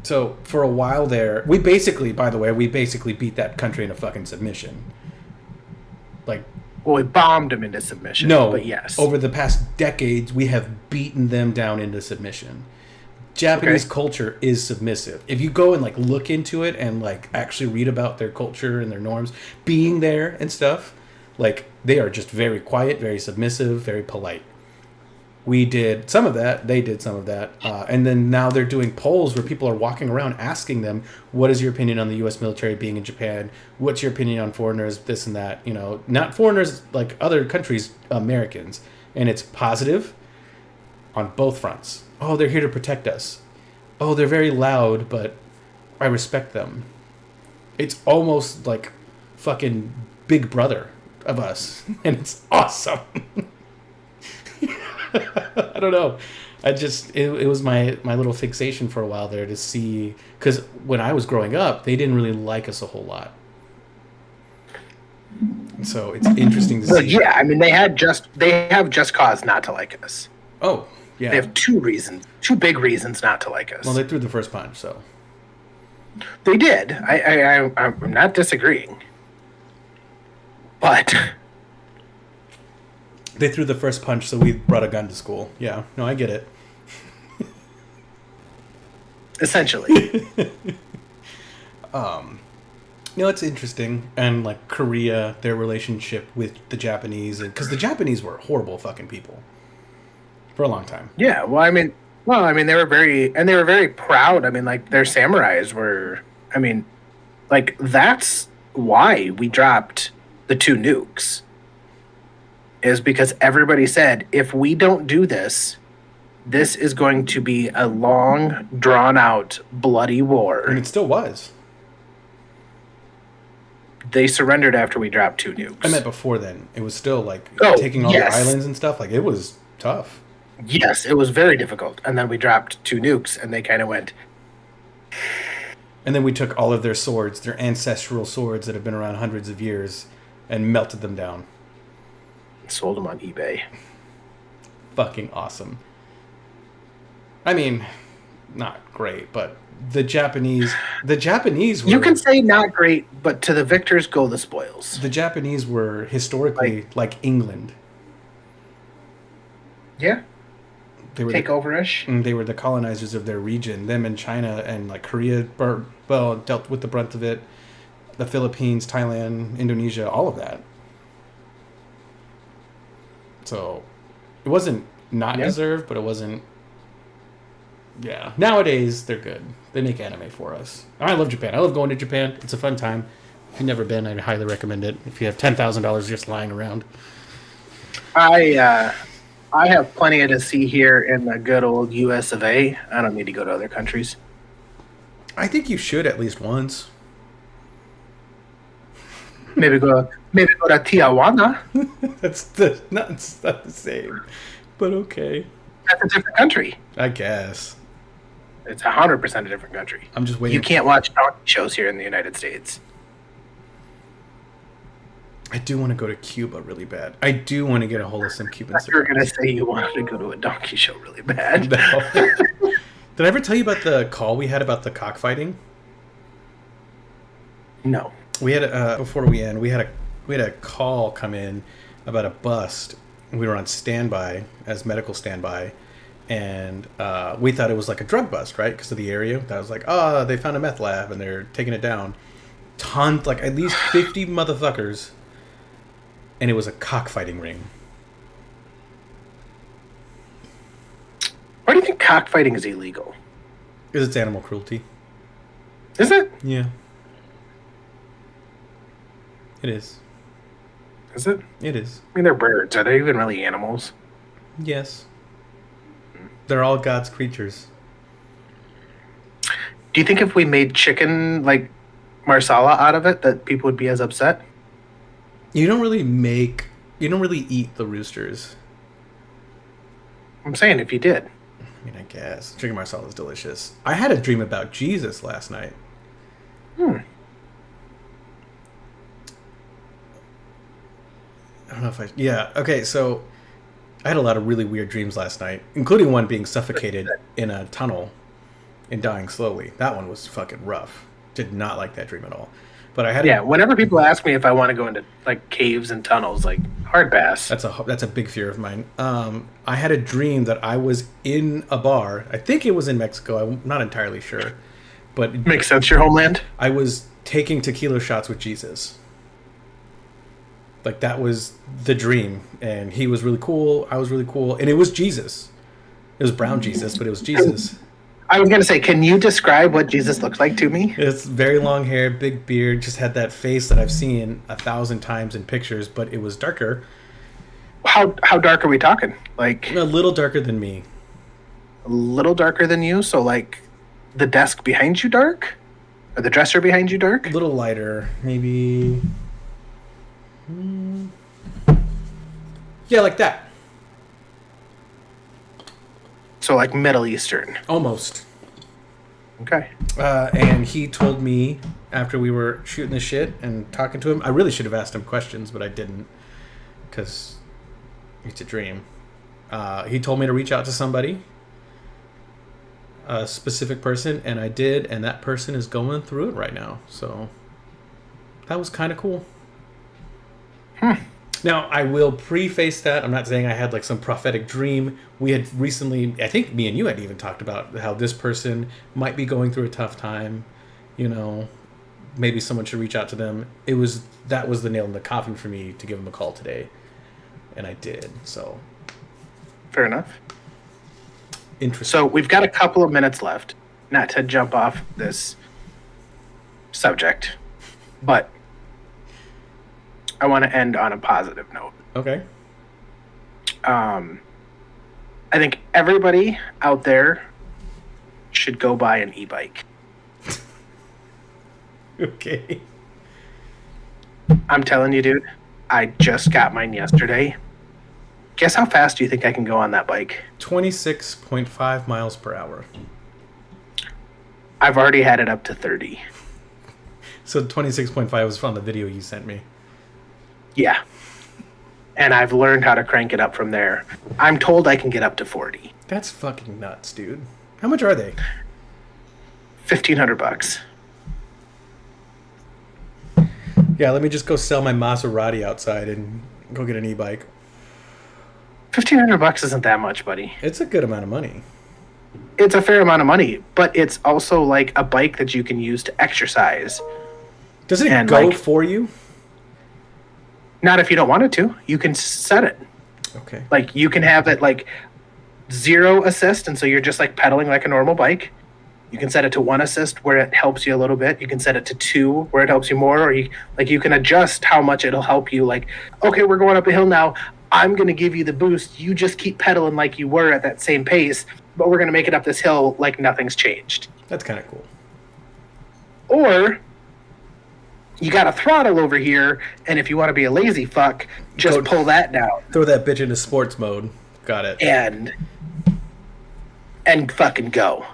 So for a while there, we basically beat that country into fucking submission. Like, well, we bombed them into submission. No, but yes, over the past decades, we have beaten them down into submission. Japanese culture is submissive. If you go and like look into it and like actually read about their culture and their norms, being there and stuff, like they are just very quiet, very submissive, very polite. We did some of that. They did some of that. And then now they're doing polls where people are walking around asking them, what is your opinion on the U.S. military being in Japan? What's your opinion on foreigners, this and that? You know, not foreigners like other countries, Americans. And it's positive on both fronts. Oh, they're here to protect us. Oh, they're very loud, but I respect them. It's almost like fucking Big Brother of us. And it's awesome. I don't know. It was my little fixation for a while there to see, because when I was growing up, they didn't really like us a whole lot. So it's interesting to see. Yeah, I mean they have just cause not to like us. Oh, yeah. They have two big reasons not to like us. Well, they threw the first punch, so. They did. I'm not disagreeing. But They threw the first punch, so we brought a gun to school. Yeah, no, I get it. essentially, No, it's interesting. And, like, Korea, their relationship with the Japanese. Because the Japanese were horrible fucking people. For a long time. yeah. They were very proud. I mean, like their samurais were. I mean, like that's why we dropped the 2 nukes. Is because everybody said if we don't do this, this is going to be a long, drawn out, bloody war. And it still was. They surrendered after we dropped 2 nukes. I meant before then. It was still, like, Oh, taking all yes. the islands and stuff. Like, it was tough. Yes, it was very difficult. And then we dropped 2 nukes, and they kind of went. And then we took all of their swords, their ancestral swords that have been around hundreds of years, and melted them down. Sold them on eBay. Fucking awesome. I mean, not great, but the Japanese were... You can say not great, but to the victors go the spoils. The Japanese were historically like England. Yeah. They were Takeover-ish. They were the colonizers of their region. Them and China and, like, Korea, dealt with the brunt of it. The Philippines, Thailand, Indonesia, all of that. So it wasn't not deserved, but it wasn't. Yeah. Nowadays, they're good. They make anime for us. I love Japan. I love going to Japan. It's a fun time. If you've never been, I'd highly recommend it. If you have $10,000 just lying around. I have plenty to see here in the good old U.S. of A. I don't need to go to other countries. I think you should at least once. Maybe go to Tijuana. That's not the same, but okay. That's a different country. I guess. It's 100% a different country. I'm just waiting. You can't watch donkey shows here in the United States. I do want to go to Cuba really bad. I do want to get a hold of some Cuban I thought you were cigars. going to say you wanted to go to a donkey show really bad. No. Did I ever tell you about the call we had about the cockfighting? No. We had before we end, we had a call come in about a bust. We were on standby as medical standby, and we thought it was like a drug bust, right? Because of the area. That was like, oh, they found a meth lab and they're taking it down. Tons, like at least 50 motherfuckers, and it was a cockfighting ring. Why do you think cockfighting is illegal? Because it's animal cruelty. Is it? Yeah. It is. Is it? It is. I mean, they're birds. Are they even really animals? Yes. They're all God's creatures. Do you think if we made chicken, like, marsala out of it, that people would be as upset? You don't really eat the roosters. I'm saying if you did. I mean, I guess. Chicken marsala is delicious. I had a dream about Jesus last night. I don't know if yeah, okay, so I had a lot of really weird dreams last night, including one being suffocated in a tunnel and dying slowly. That one was fucking rough. Did not like that dream at all. But I had whenever people ask me if I want to go into, like, caves and tunnels, like, hard pass. That's a big fear of mine. I had a dream that I was in a bar. I think it was in Mexico. I'm not entirely sure. But Makes sense, your homeland? I was taking tequila shots with Jesus. Like, that was the dream. And he was really cool. I was really cool. And it was Jesus. It was brown Jesus, but it was Jesus. I was going to say, can you describe what Jesus looked like to me? It's very long hair, big beard, just had that face that I've seen 1,000 times in pictures, but it was darker. How dark are we talking? Like, A little darker than me. a little darker than you? So, like, the desk behind you dark? Or the dresser behind you dark? A little lighter, maybe. Yeah, like that. So, like, Middle Eastern. Almost. Okay. And he told me after we were shooting the shit and talking to him, I really should have asked him questions, but I didn't because it's a dream. He told me to reach out to somebody, a specific person, and I did, and that person is going through it right now. So that was kind of cool. Now, I will preface that. I'm not saying I had like some prophetic dream. We had recently, I think me and you had even talked about how this person might be going through a tough time. You know, maybe someone should reach out to them. That was the nail in the coffin for me to give them a call today. And I did. So, Fair enough. interesting. So we've got a couple of minutes left, not to jump off this subject, but I want to end on a positive note. Okay. I think everybody out there should go buy an e-bike. Okay. I'm telling you, dude, I just got mine yesterday. Guess how fast do you think I can go on that bike? 26.5 miles per hour. I've already had it up to 30. So 26.5 was from the video you sent me. Yeah. And I've learned how to crank it up from there. I'm told I can get up to 40. That's fucking nuts, dude. How much are they? $1,500. Yeah, let me just go sell my Maserati outside and go get an e-bike. $1,500 isn't that much, buddy. It's a good amount of money. It's a fair amount of money, but it's also like a bike that you can use to exercise. Does it And, go like- for you? Not if you don't want it to. You can set it. Okay. Like, you can have it like 0 assist, and so you're just like pedaling like a normal bike. You can set it to 1 assist where it helps you a little bit. You can set it to 2 where it helps you more, or you can adjust how much it'll help you. Like, okay, we're going up a hill now. I'm going to give you the boost. You just keep pedaling like you were at that same pace, but we're going to make it up this hill like nothing's changed. That's kind of cool. Or you got a throttle over here, and if you want to be a lazy fuck, just pull that down Throw that bitch into sports mode. Got it. and fucking go.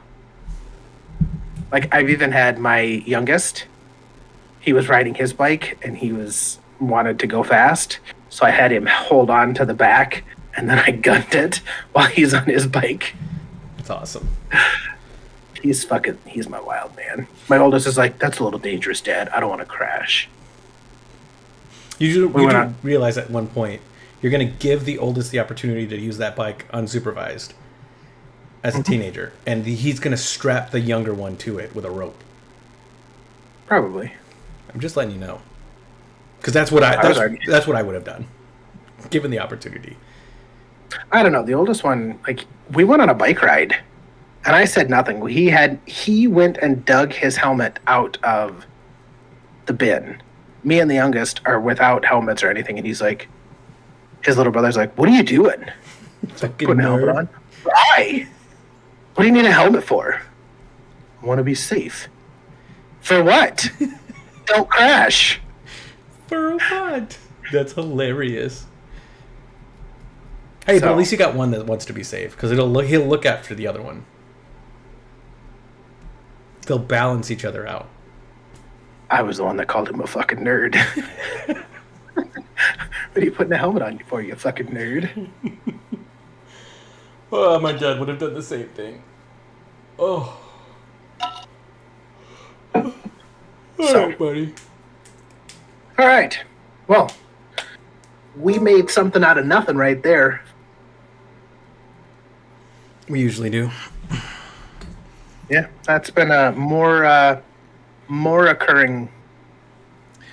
Like, I've even had my youngest, he was riding his bike and he wanted to go fast, so I had him hold on to the back and then I gunned it while he's on his bike. That's awesome. He's my wild man. My oldest is like, that's a little dangerous, Dad. I don't want to crash. You went do on. realize at one point you're going to give the oldest the opportunity to use that bike unsupervised as a teenager, and he's going to strap the younger one to it with a rope. Probably. I'm just letting you know, because that's what that's what I would have done, given the opportunity. I don't know. The oldest one, like, we went on a bike ride, and I said nothing. He went and dug his helmet out of the bin. Me and the youngest are without helmets or anything, and he's like, his little brother's like, "What are you doing?" Fucking Putting a helmet nerd. on. Why? What do you need a helmet for? I want to be safe. For what? Don't crash. For what? That's hilarious. Hey, but So- at least you got one that wants to be safe, because he'll look after the other one. They'll balance each other out. I was the one that called him a fucking nerd. What are you putting a helmet on for, you fucking nerd? Oh, my dad would have done the same thing. Oh. All So- right, buddy. All right. Well, we made something out of nothing right there. We usually do. Yeah, that's been a more occurring.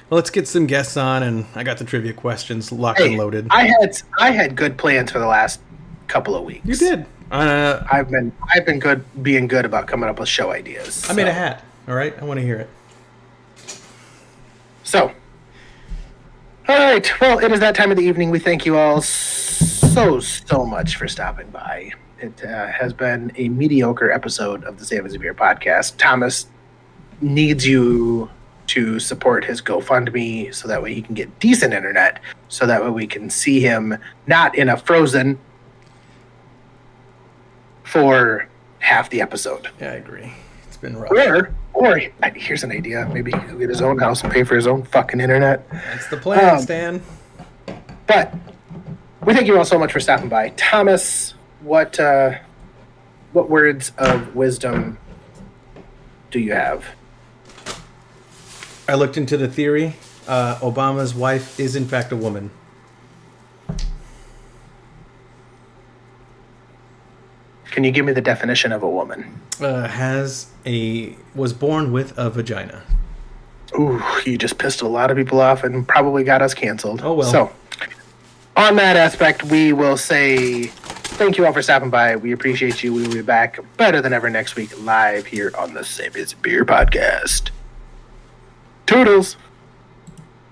Well, let's get some guests on, and I got the trivia questions locked and loaded. I had good plans for the last couple of weeks. You did. I've been being good about coming up with show ideas. I made a hat. All right, I want to hear it. So, all right. Well, it is that time of the evening. We thank you all so much for stopping by. It has been a mediocre episode of the Sammies Beer podcast. Thomas needs you to support his GoFundMe so that way he can get decent internet, so that way we can see him not in a frozen for half the episode. Yeah, I agree. It's been rough. Or here's an idea. Maybe he'll get his own house and pay for his own fucking internet. That's the plan, Stan. But we thank you all so much for stopping by. Thomas, what words of wisdom do you have? I looked into the theory. Obama's wife is, in fact, a woman. Can you give me the definition of a woman? Was born with a vagina. Ooh, you just pissed a lot of people off and probably got us canceled. Oh, well. So, on that aspect, we will say thank you all for stopping by. We appreciate you. We will be back better than ever next week live here on the Sammies Beer Podcast. Toodles!